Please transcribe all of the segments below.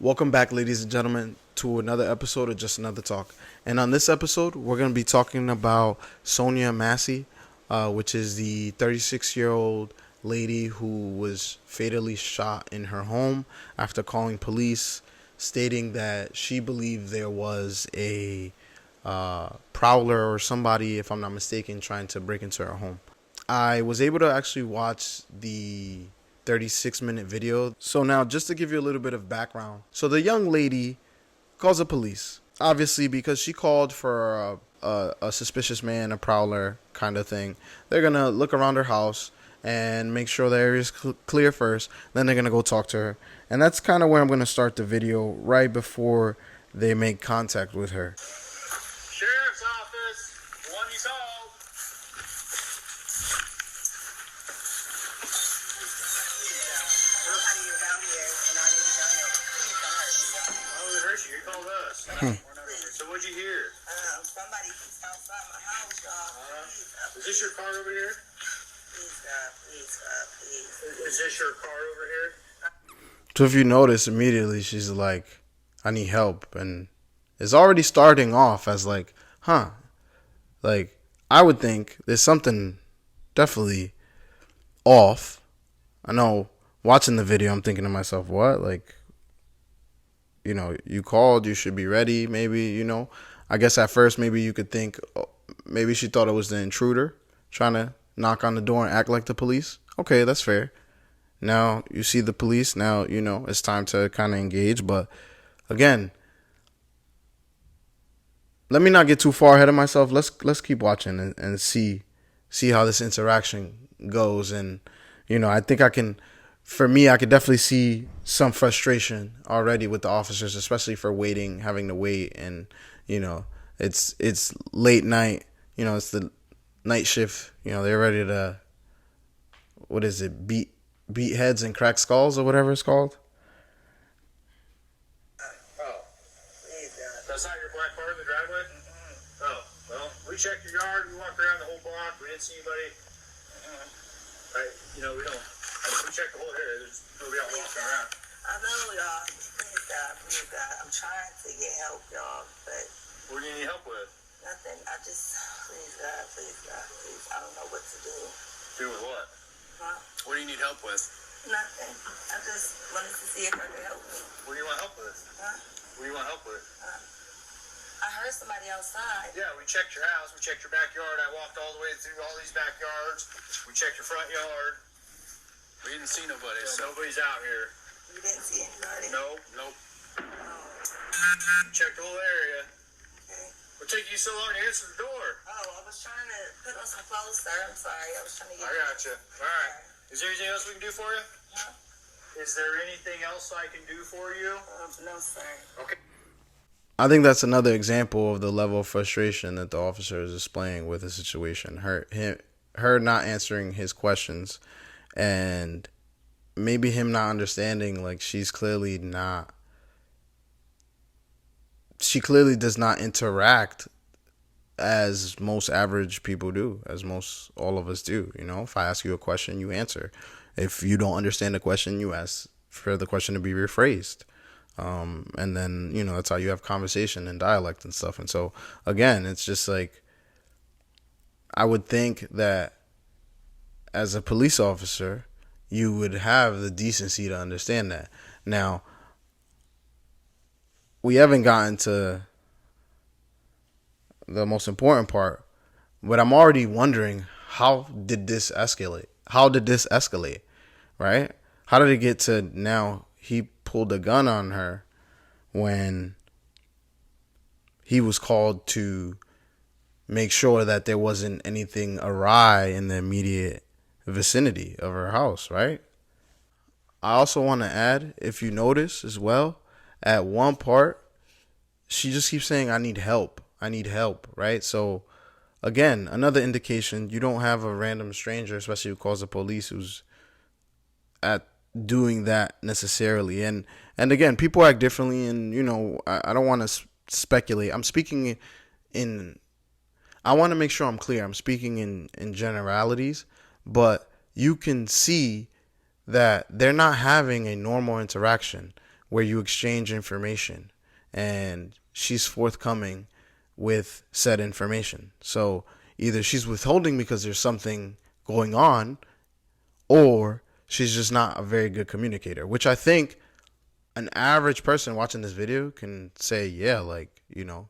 Welcome back, ladies and gentlemen, to another episode of Just Another Talk. And on this episode, we're going to be talking about Sonya Massey, which is the 36-year-old lady who was fatally shot in her home after calling police, stating that she believed there was a prowler or somebody, if I'm not mistaken, trying to break into her home. I was able to actually watch the 36-minute video. So now, just to give you a little bit of background. So the young lady calls the police, obviously because she called for a suspicious man, a prowler kind of thing. They're going to look around her house and make sure the area is clear first. Then they're going to go talk to her. And that's kind of where I'm going to start the video, right before they make contact with her. Sheriff's office, one you called. You called us. So what'd you hear? Somebody keeps outside my house, y'all. Is this your car over here? Please. Is this your car over here? So if you notice, immediately she's like, I need help. And it's already starting off as like, like, I would think there's something definitely off. I know, watching the video, I'm thinking to myself, what? Like, you know, you called, you should be ready, maybe, you know. I guess at first maybe you could think, maybe she thought it was the intruder trying to knock on the door and act like the police. Okay, that's fair. Now you see the police, now, you know, it's time to kind of engage. But again, let me not get too far ahead of myself. Let's keep watching and see how this interaction goes. And, you know, I think for me, I could definitely see some frustration already with the officers, especially for having to wait. And, you know, it's late night, you know, it's the night shift, you know, they're ready to, what is it, beat heads and crack skulls or whatever it's called. Oh. That's not your black car in the driveway? Mm-hmm. Oh, well, we checked your yard, we walked around the whole block, we didn't see anybody. Right, you know, we checked the whole area, there's nobody out walking around. I know, y'all. Please, God. I'm trying to get help, y'all, but What do you need help with? nothing. Please, God. I don't know what to do. Do with what? Huh? What do you need help with? Nothing. I just wanted to see if I could help me. What do you want help with? Huh? What do you want help with? I heard somebody outside. Yeah, we checked your house, we checked your backyard, I walked all the way through all these backyards, we checked your front yard. We didn't see nobody, so nobody's out here. You didn't see anybody? Nope. Oh, Checked the whole area. okay. What took you so long to answer the door? Oh, I was trying to put on some clothes, sir. I'm sorry. I was trying to get... I gotcha. Alright. Is there anything else we can do for you? Huh? Is there anything else I can do for you? No, sir. Okay. I think that's another example of the level of frustration that the officer is displaying with the situation. Her not answering his questions, and maybe him not understanding, like, she clearly does not interact as most average people do, as all of us do. You know, if I ask you a question, you answer. If you don't understand the question, you ask for the question to be rephrased. And then, you know, that's how you have conversation and dialect and stuff. And so, again, it's just like, I would think that as a police officer, you would have the decency to understand that. Now, we haven't gotten to the most important part, but I'm already wondering, how did this escalate? Right? How did it get to now he pulled a gun on her when he was called to make sure that there wasn't anything awry in the immediate vicinity of her house, right? I also want to add, if you notice as well, at one part, she just keeps saying, I need help, right? So, again, another indication, you don't have a random stranger, especially who calls the police, who's at doing that necessarily. And again, people act differently, and, you know, I don't want to speculate. I'm speaking I want to make sure I'm clear. I'm speaking in generalities, but you can see that they're not having a normal interaction. where you exchange information, and she's forthcoming with said information. So either she's withholding because there's something going on, or she's just not a very good communicator, which I think an average person watching this video can say, yeah, like, you know,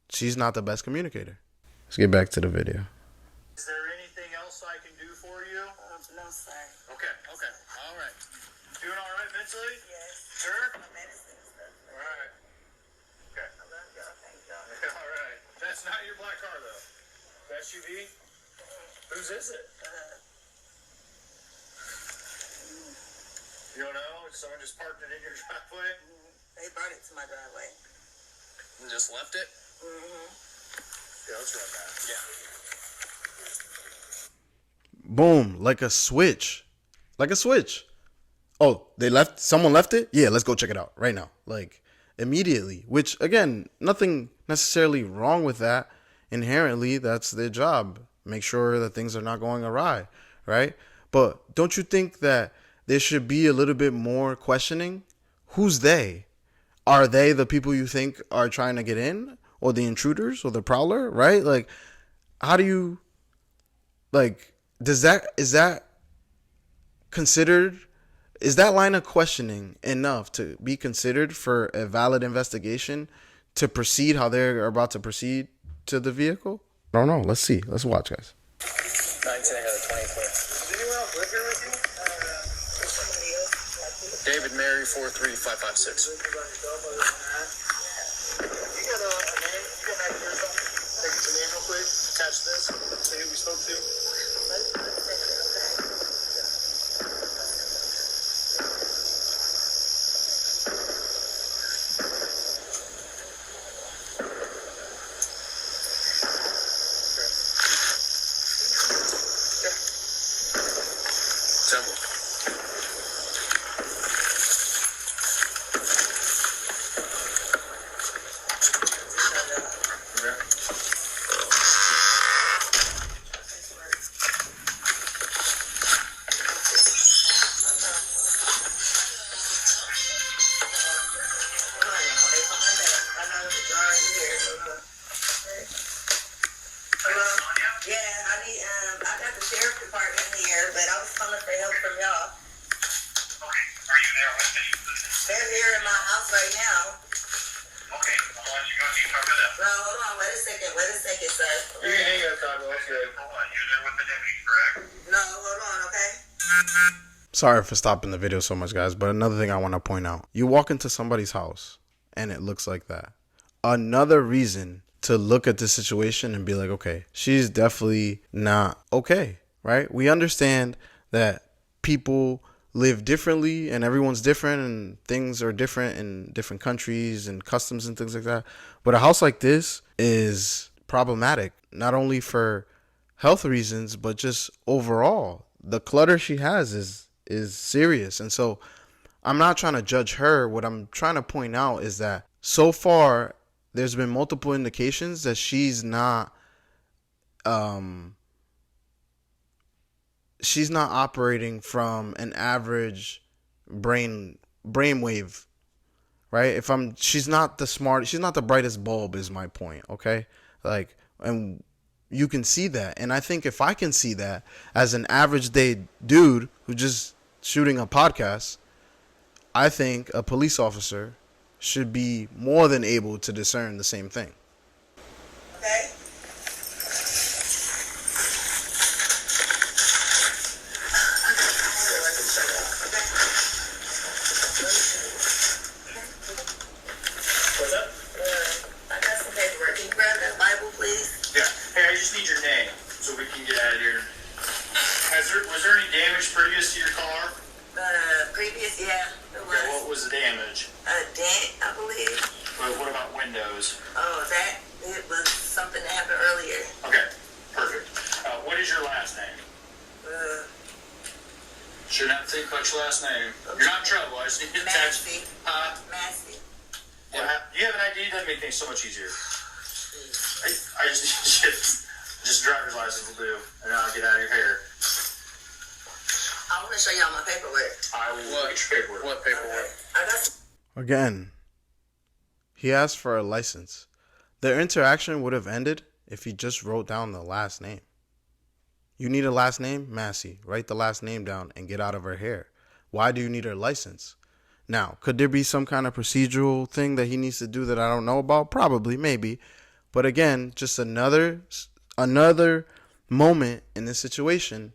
she's not the best communicator. Let's get back to the video. Is there anything else I can do for you? No, sir. Okay. All right. Doing all right mentally? Yes. Sure? My medicine and stuff. All right. Okay. I love y'all. Thank y'all. All right. That's not your black car, though. The SUV? Whose is it? You don't know? Someone just parked it in your driveway? They brought it to my driveway. And just left it? Mm-hmm. Yeah, let's run that. Yeah. Boom, like a switch. Oh, someone left it? Yeah, let's go check it out right now. Like, immediately. Which, again, nothing necessarily wrong with that. Inherently, that's their job. Make sure that things are not going awry, right? But don't you think that there should be a little bit more questioning? Who's they? Are they the people you think are trying to get in? Or the intruders? Or the prowler? Right? Like, how do you... Like, is that considered... Is that line of questioning enough to be considered for a valid investigation to proceed how they're about to proceed to the vehicle? I don't know. Let's see. Let's watch, guys. 19 out of 24. Does anyone else live here with you? Somebody else. David Mary 43556. You got a name? You got an idea or something? Take your name real quick. Catch this. See who we spoke to. Temple. Sorry for stopping the video so much, guys, but another thing I want to point out. You walk into somebody's house and it looks like that. Another reason to look at this situation and be like, okay, she's definitely not okay, right? We understand that people live differently and everyone's different and things are different in different countries and customs and things like that. But a house like this is problematic, not only for health reasons, but just overall. The clutter she has is serious. And so I'm not trying to judge her. What I'm trying to point out is that so far there's been multiple indications that she's not operating from an average brainwave, right? She's not the brightest bulb is my point, okay? Like, and you can see that. And I think if I can see that as an average day dude who just shooting a podcast, I think a police officer should be more than able to discern the same thing. Okay. What's up? I got some paperwork. Can you grab that Bible, please? Yeah. Hey, I just need your name so we can get out of here. Was there any damage previous to your car? Previous, yeah, there was. Yeah, what was the damage? A dent, I believe. What about windows? Oh, it was something that happened earlier. Okay, perfect. What is your last name? Should not think about your last name. You're not in trouble. I just need to attach. Massey. Massey. Yeah. You have an ID. That makes things so much easier. I just driver's license will do, and then I'll get out of your hair. I I want to show y'all my paperwork. I will look at your paperwork. What paperwork? I got. Again, he asked for a license. Their interaction would have ended if he just wrote down the last name. You need a last name? Massey. Write the last name down and get out of her hair. Why do you need her license? Now, could there be some kind of procedural thing that he needs to do that I don't know about? Probably, maybe. But again, just another moment in this situation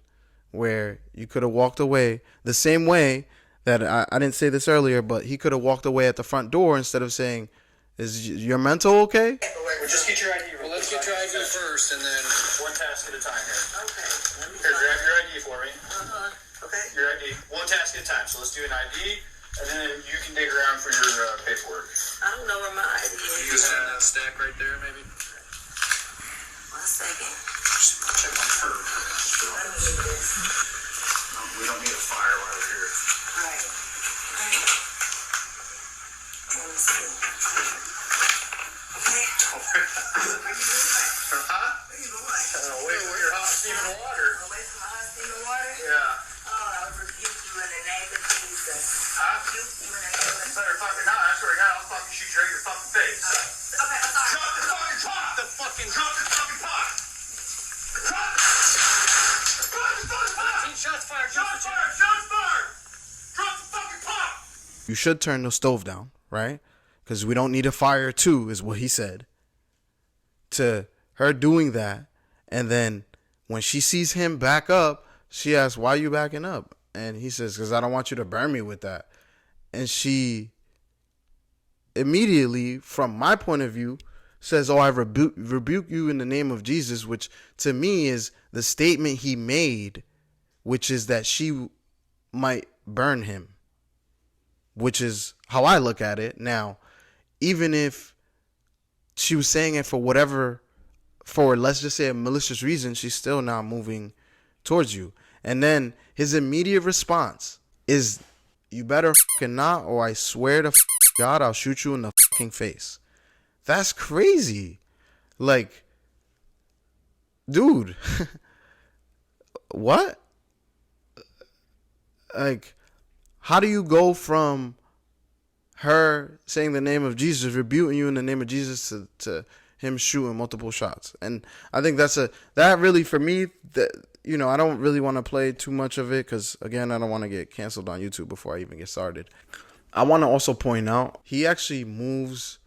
where you could have walked away the same way that I didn't say this earlier, but he could have walked away at the front door instead of saying, is your mental okay? Well, just get your ID. Well, let's get your ID first, and then one task at a time here. Okay. Let me Here, grab your ID for me. Okay. Your ID. One task at a time. So let's do an ID, and then you can dig around for your paperwork. I don't know where my ID is. You just have that stack right there, maybe? 1 second. Just check on her. Let me get this. We don't need a fire while we're here. Right. Okay. Let me see. Okay. Where you going? Huh? Where you going? Away from your hot steaming water. Away from my hot steaming water? Yeah. Oh, I rebuke you in the name of Jesus. Huh? Rebuke you in the name of Better fucking not. I swear to God, I'll fucking shoot you right in your fucking face. Okay, I'm sorry. Drop the fucking pot! Drop the fucking pot! Drop the fucking pot! Shots fired! Shots fired! Shots fired! Drop the fucking pot! You should turn the stove down, right? Because we don't need a fire too, is what he said. To her doing that, and then when she sees him back up, she asks, why are you backing up? And he says, because I don't want you to burn me with that. And she immediately, from my point of view, says, oh, I rebuke you in the name of Jesus, which to me is the statement he made, which is that she might burn him, which is how I look at it. Now, even if she was saying it for whatever, for let's just say a malicious reason, she's still now moving towards you. And then his immediate response is, you better fucking not, or I swear to God, I'll shoot you in the fucking face. That's crazy. Like, dude, what? Like, how do you go from her saying the name of Jesus, rebuking you in the name of Jesus, to him shooting multiple shots? And I think that really, for me, that, you know, I don't really want to play too much of it because, again, I don't want to get canceled on YouTube before I even get started. I want to also point out, he actually moves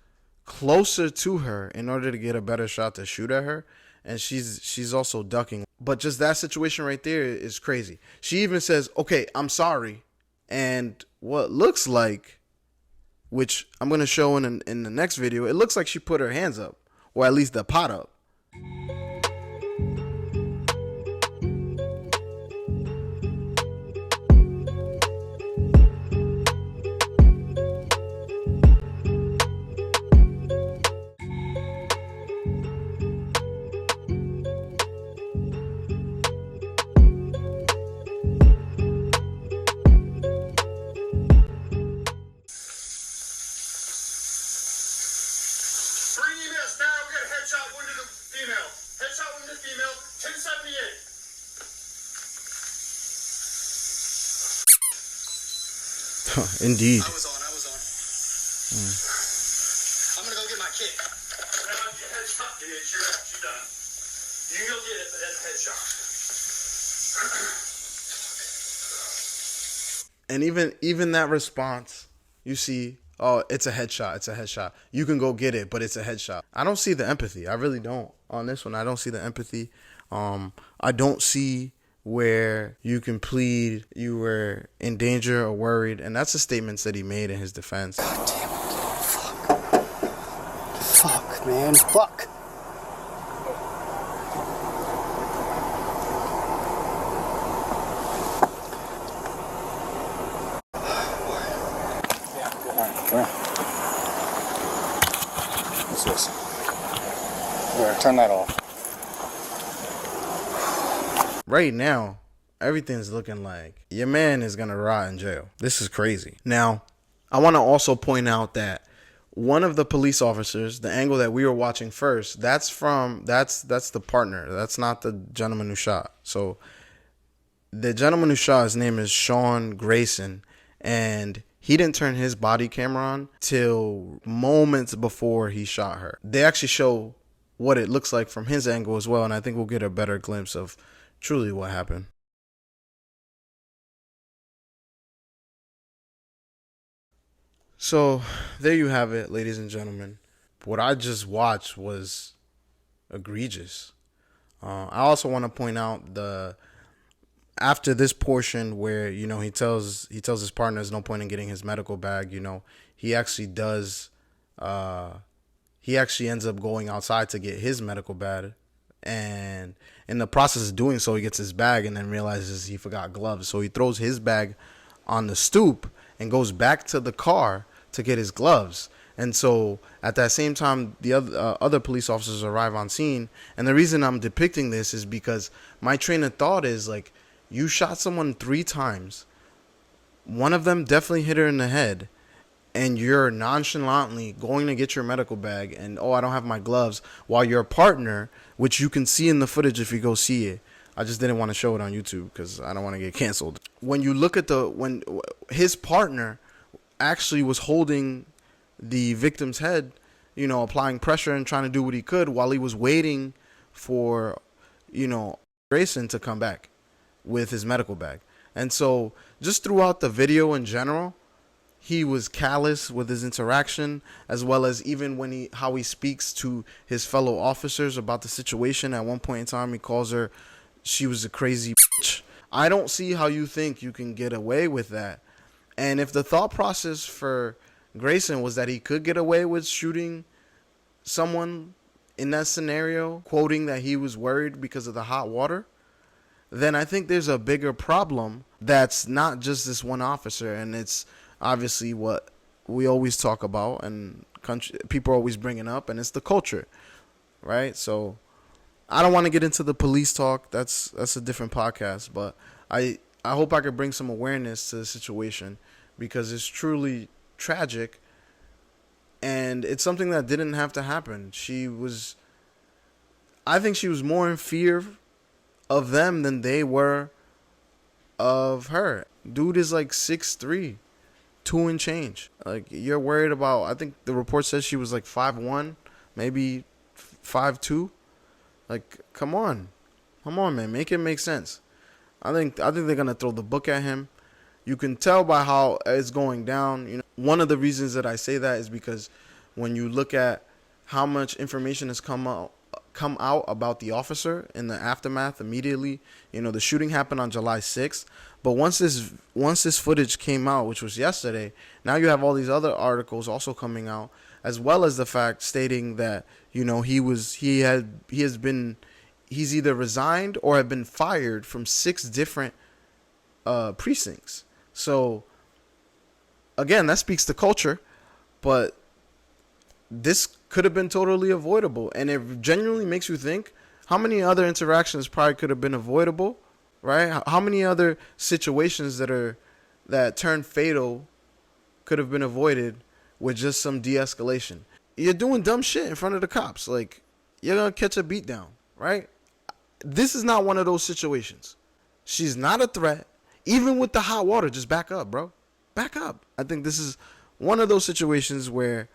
closer to her in order to get a better shot to shoot at her, and she's also ducking. But just that situation right there is crazy. She even says, okay, I'm sorry. And what looks like, which I'm going to show in the next video, it looks like she put her hands up, or at least the pot up. Indeed. I was on. I'm gonna go get my kit. Headshot, dude. You're done. You can go get it, but that's headshot. And even that response, you see, oh, it's a headshot. It's a headshot. You can go get it, but it's a headshot. I don't see the empathy. I really don't. On this one, I don't see the empathy. I don't see where you can plead you were in danger or worried, and that's the statements that he made in his defense. God damn it. Fuck, man. Fuck. What's this? Here, turn that off. Right now, everything's looking like your man is gonna rot in jail. This is crazy. Now, I want to also point out that one of the police officers, the angle that we were watching first, that's the partner. That's not the gentleman who shot. So The gentleman who shot, his name is Sean Grayson, and he didn't turn his body camera on till moments before he shot her. They actually show what it looks like from his angle as well, and I think we'll get a better glimpse of truly what happened. So there you have it, ladies and gentlemen. What I just watched was egregious. I also want to point out after this portion where he tells his partner there's no point in getting his medical bag. He actually does. He actually ends up going outside to get his medical bag, and in the process of doing so, he gets his bag and then realizes he forgot gloves. So he throws his bag on the stoop and goes back to the car to get his gloves. And so at that same time, the other police officers arrive on scene. And the reason I'm depicting this is because my train of thought is like, you shot someone 3 times. One of them definitely hit her in the head. And you're nonchalantly going to get your medical bag. And, I don't have my gloves. While your partner, which you can see in the footage if you go see it. I just didn't want to show it on YouTube because I don't want to get canceled. When you look at when his partner actually was holding the victim's head, applying pressure and trying to do what he could while he was waiting for, Grayson to come back with his medical bag. And so just throughout the video in general, he was callous with his interaction, as well as even how he speaks to his fellow officers about the situation. At one point in time, he calls her, she was a crazy bitch. I don't see how you think you can get away with that. And if the thought process for Grayson was that he could get away with shooting someone in that scenario, quoting that he was worried because of the hot water, then I think there's a bigger problem that's not just this one officer. And it's obviously what we always talk about and people are always bringing up, and it's the culture, right? So I don't want to get into the police talk. That's a different podcast, but I hope I could bring some awareness to the situation because it's truly tragic, and it's something that didn't have to happen. I think she was more in fear of them than they were of her. Dude is like 6'3", 2 and change. Like, you're worried about, I think the report says she was like 5'1", maybe 5'2". Like, come on, man, make it make sense. I think they're gonna throw the book at him. You can tell by how it's going down. One of the reasons that I say that is because when you look at how much information has come out about the officer in the aftermath immediately. The shooting happened on July 6th, but once this footage came out, which was yesterday, now you have all these other articles also coming out, as well as the fact stating that he's either resigned or have been fired from 6 different precincts. So again, that speaks to culture, but this could have been totally avoidable. And it genuinely makes you think how many other interactions probably could have been avoidable, right? How many other situations that turn fatal could have been avoided with just some de-escalation. You're doing dumb shit in front of the cops. Like, you're going to catch a beat down, right? This is not one of those situations. She's not a threat. Even with the hot water, just back up, bro. Back up. I think this is one of those situations where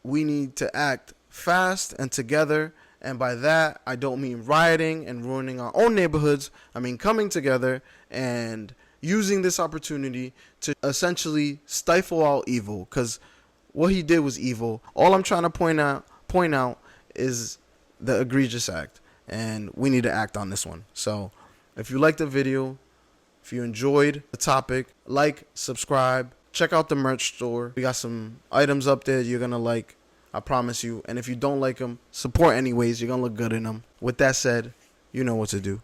we need to act fast and together. And by that, I don't mean rioting and ruining our own neighborhoods. I mean coming together and using this opportunity to essentially stifle all evil. Because what he did was evil. All I'm trying to point out is the egregious act. And we need to act on this one. So if you liked the video, if you enjoyed the topic, like, subscribe, check out the merch store. We got some items up there you're going to like, I promise you. And if you don't like them, support anyways. You're going to look good in them. With that said, you know what to do.